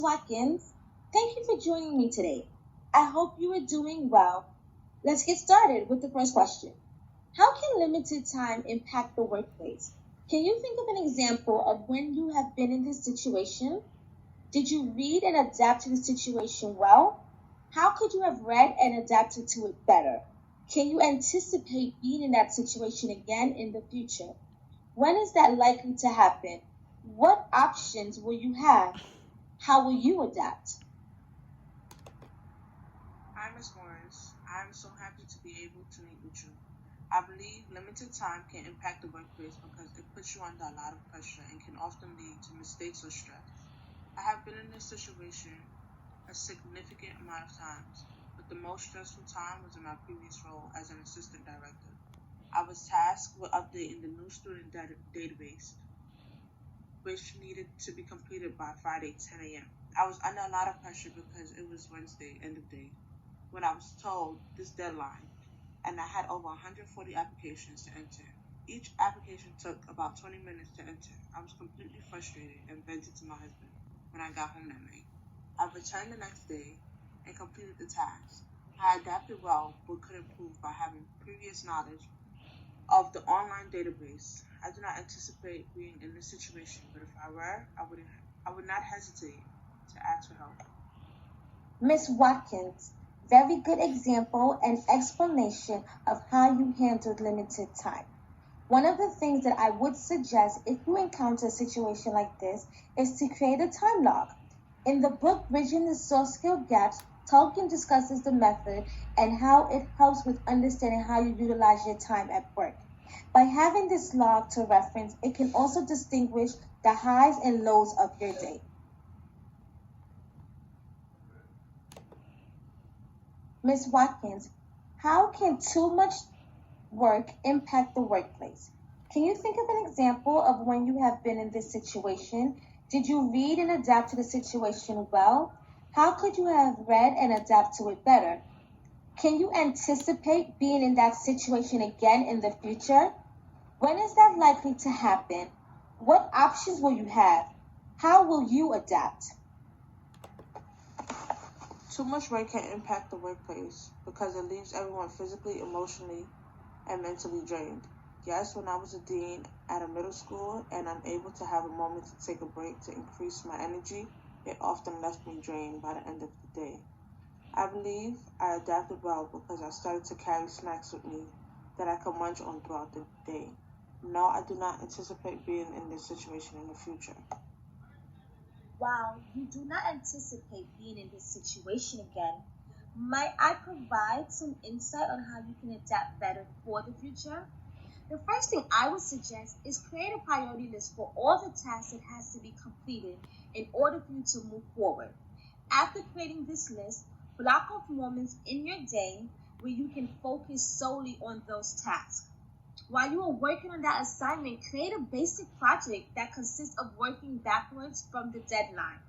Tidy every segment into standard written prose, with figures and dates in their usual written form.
Watkins. Thank you for joining me today. I hope you are doing well. Let's get started with the first question. How can limited time impact the workplace? Can you think of an example of when you have been in this situation? Did you read and adapt to the situation well? How could you have read and adapted to it better? Can you anticipate being in that situation again in the future? When is that likely to happen? What options will you have? How will you adapt? Hi, Ms. Morris. I am so happy to be able to meet with you. I believe limited time can impact the workplace because it puts you under a lot of pressure and can often lead to mistakes or stress. I have been in this situation a significant amount of times, but the most stressful time was in my previous role as an assistant director. I was tasked with updating the new student database, which needed to be completed by Friday 10 a.m. I was under a lot of pressure because it was Wednesday, end of day, when I was told this deadline, and I had over 140 applications to enter. Each application took about 20 minutes to enter. I was completely frustrated and vented to my husband when I got home that night. I returned the next day and completed the task. I adapted well but could improve by having previous knowledge of the online database. I do not anticipate being in this situation, but if I were, I would not hesitate to ask for help. Miss Watkins, very good example and explanation of how you handled limited time. One of the things that I would suggest if you encounter a situation like this is to create a time log. In the book Bridging the Soft Skill Gaps, Tolkien discusses the method and how it helps with understanding how you utilize your time at work. By having this log to reference, it can also distinguish the highs and lows of your day. Ms. Watkins, how can too much work impact the workplace? Can you think of an example of when you have been in this situation? Did you read and adapt to the situation well? How could you have read and adapt to it better? Can you anticipate being in that situation again in the future? When is that likely to happen? What options will you have? How will you adapt? Too much work can impact the workplace because it leaves everyone physically, emotionally, and mentally drained. Yes, when I was a dean at a middle school and unable to have a moment to take a break to increase my energy, it often left me drained by the end of the day. I believe I adapted well because I started to carry snacks with me that I could munch on throughout the day. No, I do not anticipate being in this situation in the future. While you do not anticipate being in this situation again, might I provide some insight on how you can adapt better for the future? The first thing I would suggest is create a priority list for all the tasks that has to be completed in order for you to move forward. After creating this list, block off moments in your day where you can focus solely on those tasks. While you are working on that assignment, create a basic project that consists of working backwards from the deadline,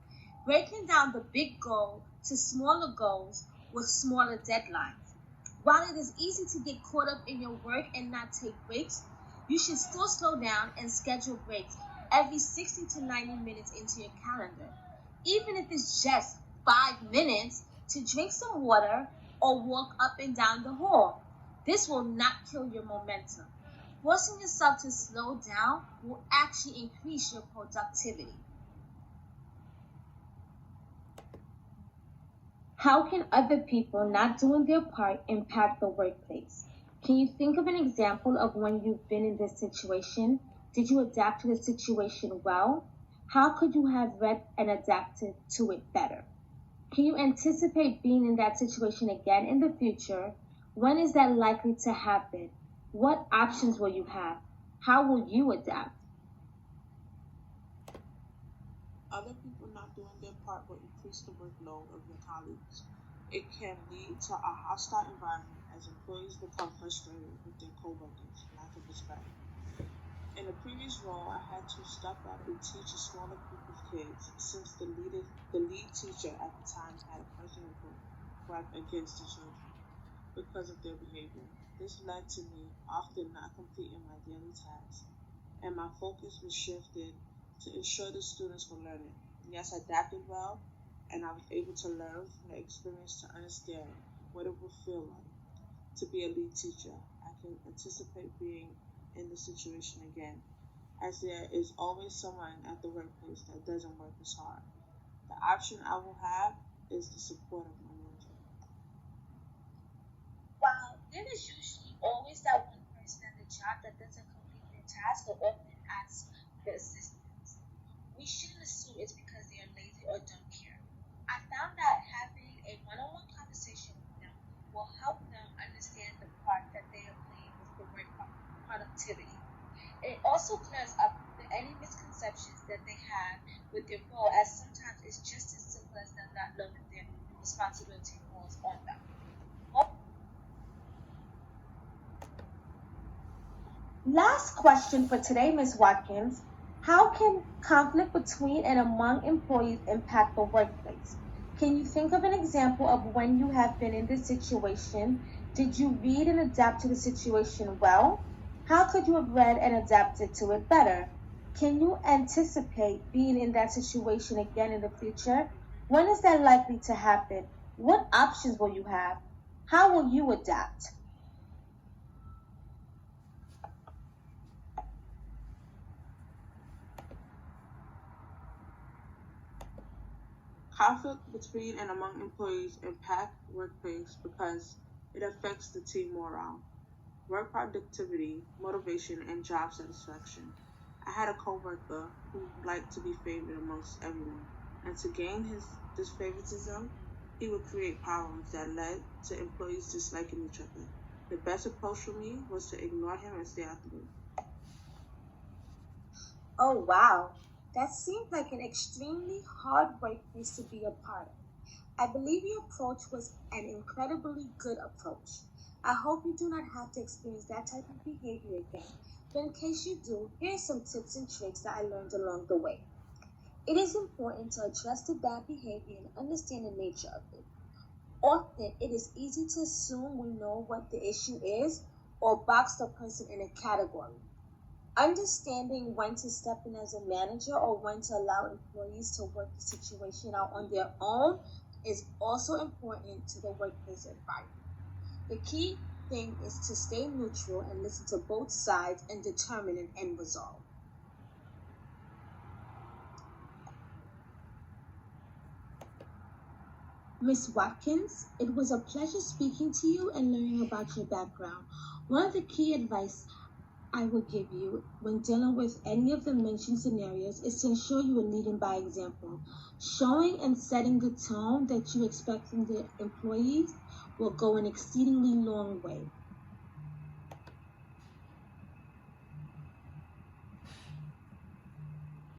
breaking down the big goal to smaller goals with smaller deadlines. While it is easy to get caught up in your work and not take breaks, you should still slow down and schedule breaks every 60 to 90 minutes into your calendar. Even if it's just 5 minutes to drink some water or walk up and down the hall. This will not kill your momentum. Forcing yourself to slow down will actually increase your productivity. How can other people not doing their part impact the workplace? Can you think of an example of when you've been in this situation? Did you adapt to the situation well? How could you have read and adapted to it better? Can you anticipate being in that situation again in the future? When is that likely to happen? What options will you have? How will you adapt? Other people not doing their part will increase the workload of your colleagues. It can lead to a hostile environment as employees become frustrated with their coworkers' lack of respect. In a previous role, I had to step up and teach a smaller group of kids since the lead teacher at the time had a personal gripe against the children because of their behavior. This led to me often not completing my daily tasks, and my focus was shifted to ensure the students were learning. Yes, I adapted well, and I was able to learn from the experience to understand what it would feel like to be a lead teacher. I can anticipate being in the situation again, as there is always someone at the workplace that doesn't work as hard. The option I will have is the support of my mentor. While there is usually always that one person at the job that doesn't complete their task or often asks for assistance, we shouldn't assume it's because they are lazy or don't care. I found that having a one-on-one conversation with them will help them understand the part that they are playing with the word productivity. It also clears up any misconceptions that they have with their role, as sometimes it's just as simple as them not knowing their responsibility falls on them. Last question for today, Ms. Watkins. How can conflict between and among employees impact the workplace? Can you think of an example of when you have been in this situation? Did you read and adapt to the situation well? How could you have read and adapted to it better? Can you anticipate being in that situation again in the future? When is that likely to happen? What options will you have? How will you adapt? Conflict between and among employees impact workplace because it affects the team morale, work productivity, motivation, and job satisfaction. I had a coworker who liked to be favored amongst everyone, and to gain this favoritism, he would create problems that led to employees disliking each other. The best approach for me was to ignore him and stay out the way. Oh, wow. That seemed like an extremely hard workplace to be a part of. I believe your approach was an incredibly good approach. I hope you do not have to experience that type of behavior again. But in case you do, here are some tips and tricks that I learned along the way. It is important to address the bad behavior and understand the nature of it. Often, it is easy to assume we know what the issue is or box the person in a category. Understanding when to step in as a manager or when to allow employees to work the situation out on their own is also important to the workplace environment. The key thing is to stay neutral and listen to both sides and determine an end result. Miss Watkins, it was a pleasure speaking to you and learning about your background. One of the key advice I would give you when dealing with any of the mentioned scenarios is to ensure you are leading by example. Showing and setting the tone that you expect from the employees will go an exceedingly long way.